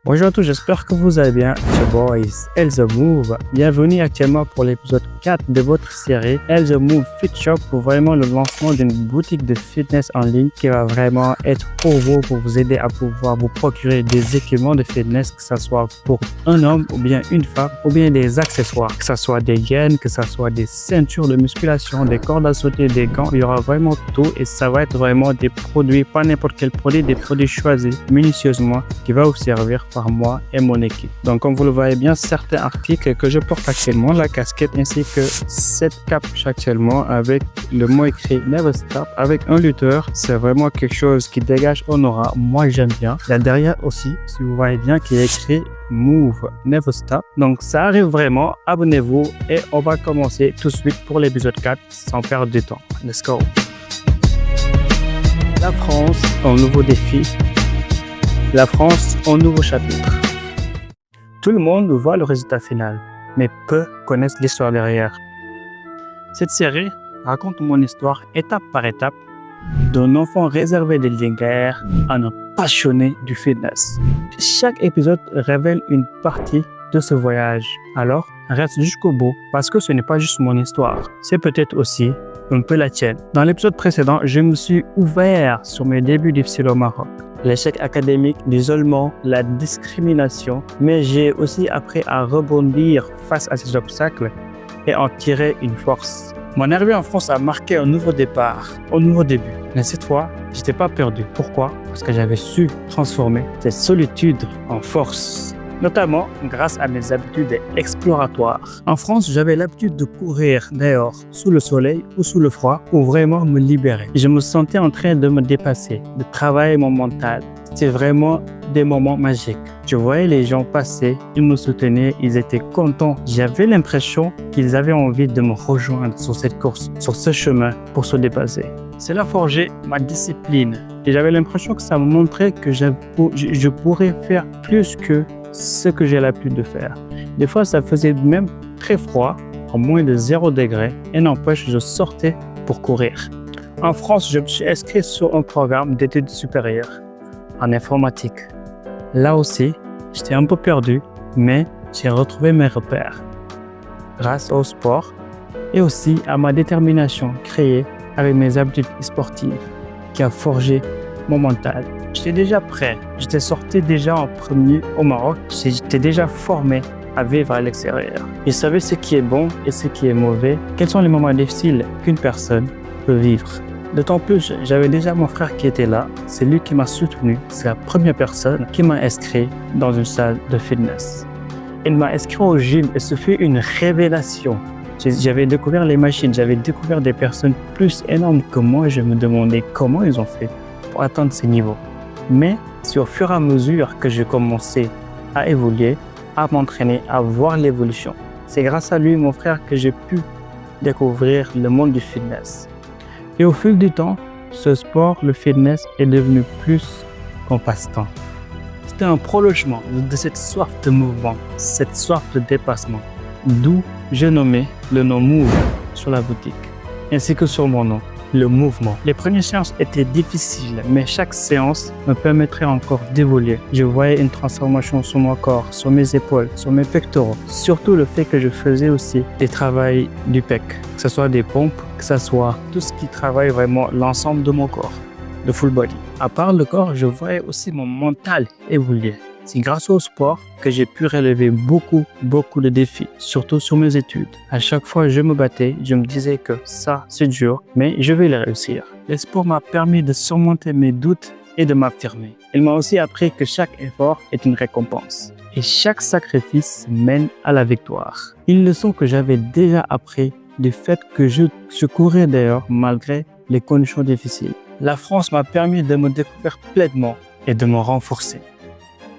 Bonjour à tous, j'espère que vous allez bien. C'est Boys, Elza Move. Bienvenue actuellement pour l'épisode 4 de votre série Elza Move Fit Shop pour vraiment le lancement d'une boutique de fitness en ligne qui va vraiment être pour vous aider à pouvoir vous procurer des équipements de fitness, que ce soit pour un homme ou bien une femme, ou bien des accessoires, que ce soit des gaines, que ce soit des ceintures de musculation, des cordes à sauter, des gants. Il y aura vraiment tout et ça va être vraiment des produits, pas n'importe quel produit, des produits choisis minutieusement qui va vous servir par moi et mon équipe. Donc comme vous le voyez bien, certains articles que je porte actuellement, la casquette ainsi que cette capuche actuellement avec le mot écrit Never Stop avec un lutteur, c'est vraiment quelque chose qui dégage un aura. Moi j'aime bien. Il y a derrière aussi, si vous voyez bien, qui est écrit Move Never Stop. Donc ça arrive vraiment, abonnez-vous et on va commencer tout de suite pour l'épisode 4 sans perdre de temps. Let's go. La France, un nouveau défi. La France, un nouveau chapitre. Tout le monde voit le résultat final, mais peu connaissent l'histoire derrière. Cette série raconte mon histoire étape par étape, d'un enfant réservé des guerres à un passionné du fitness. Chaque épisode révèle une partie de ce voyage. Alors, reste jusqu'au bout parce que ce n'est pas juste mon histoire, c'est peut-être aussi un peu la tienne. Dans l'épisode précédent, je me suis ouvert sur mes débuts difficiles au Maroc. L'échec académique, l'isolement, la discrimination, mais j'ai aussi appris à rebondir face à ces obstacles et en tirer une force. Mon arrivée en France a marqué un nouveau départ, un nouveau début. Mais cette fois, je n'étais pas perdu. Pourquoi? Parce que j'avais su transformer cette solitude en force, notamment grâce à mes habitudes exploratoires. En France, j'avais l'habitude de courir dehors, sous le soleil ou sous le froid, pour vraiment me libérer. Je me sentais en train de me dépasser, de travailler mon mental. C'était vraiment des moments magiques. Je voyais les gens passer, ils me soutenaient, ils étaient contents. J'avais l'impression qu'ils avaient envie de me rejoindre sur cette course, sur ce chemin pour se dépasser. Cela forgeait ma discipline et j'avais l'impression que ça me montrait que je pourrais faire plus que ce que j'ai l'habitude de faire. Des fois, ça faisait même très froid, à moins de 0 degré, et n'empêche, je sortais pour courir. En France, je me suis inscrit sur un programme d'études supérieures en informatique. Là aussi, j'étais un peu perdu, mais j'ai retrouvé mes repères grâce au sport et aussi à ma détermination créée avec mes habitudes sportives qui a forgé mon mental. J'étais déjà prêt, j'étais sorti déjà en premier au Maroc, j'étais déjà formé à vivre à l'extérieur. Je savais ce qui est bon et ce qui est mauvais, quels sont les moments difficiles qu'une personne peut vivre. D'autant plus, j'avais déjà mon frère qui était là, c'est lui qui m'a soutenu, c'est la première personne qui m'a inscrit dans une salle de fitness. Il m'a inscrit au gym et ce fut une révélation. J'avais découvert les machines, j'avais découvert des personnes plus énormes que moi et je me demandais comment ils ont fait pour atteindre ces niveaux. Mais c'est au fur et à mesure que j'ai commencé à évoluer, à m'entraîner, à voir l'évolution. C'est grâce à lui, mon frère, que j'ai pu découvrir le monde du fitness. Et au fil du temps, ce sport, le fitness, est devenu plus qu'un passe-temps. C'était un prolongement de cette soif de mouvement, cette soif de dépassement. D'où j'ai nommé le nom Move sur la boutique, ainsi que sur mon nom, le mouvement. Les premières séances étaient difficiles, mais chaque séance me permettrait encore d'évoluer. Je voyais une transformation sur mon corps, sur mes épaules, sur mes pectoraux. Surtout le fait que je faisais aussi des travails du pec, que ce soit des pompes, que ce soit tout ce qui travaille vraiment l'ensemble de mon corps, le full body. À part le corps, je voyais aussi mon mental évoluer. C'est grâce au sport que j'ai pu relever beaucoup de défis, surtout sur mes études. À chaque fois je me battais, je me disais que ça c'est dur, mais je vais le réussir. Le sport m'a permis de surmonter mes doutes et de m'affirmer. Il m'a aussi appris que chaque effort est une récompense et chaque sacrifice mène à la victoire. Une leçon que j'avais déjà appris du fait que je courais dehors malgré les conditions difficiles. La France m'a permis de me découvrir pleinement et de me renforcer.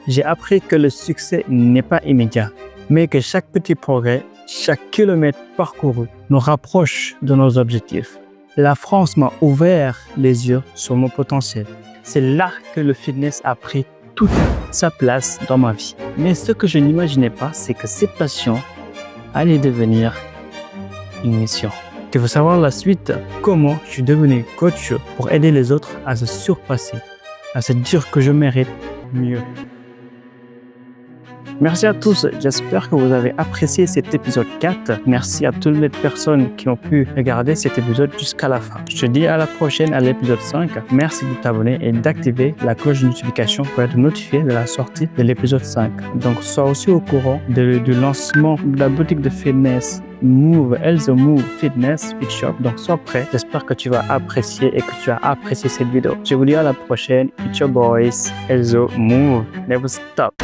J'ai appris que le succès n'est pas immédiat, mais que chaque petit progrès, chaque kilomètre parcouru nous rapproche de nos objectifs. La France m'a ouvert les yeux sur mon potentiel. C'est là que le fitness a pris toute sa place dans ma vie. Mais ce que je n'imaginais pas, c'est que cette passion allait devenir une mission. Tu veux savoir la suite? Comment je suis devenu coach pour aider les autres à se surpasser, à se dire que je mérite mieux. Merci à tous, j'espère que vous avez apprécié cet épisode 4. Merci à toutes les personnes qui ont pu regarder cet épisode jusqu'à la fin. Je te dis à la prochaine à l'épisode 5. Merci de t'abonner et d'activer la cloche de notification pour être notifié de la sortie de l'épisode 5. Donc sois aussi au courant du lancement de la boutique de fitness Move, Elzo Move Fitness Fit Shop. Donc sois prêt, j'espère que tu vas apprécier et que tu as apprécié cette vidéo. Je vous dis à la prochaine, it's your boys, Elzo Move, never stop.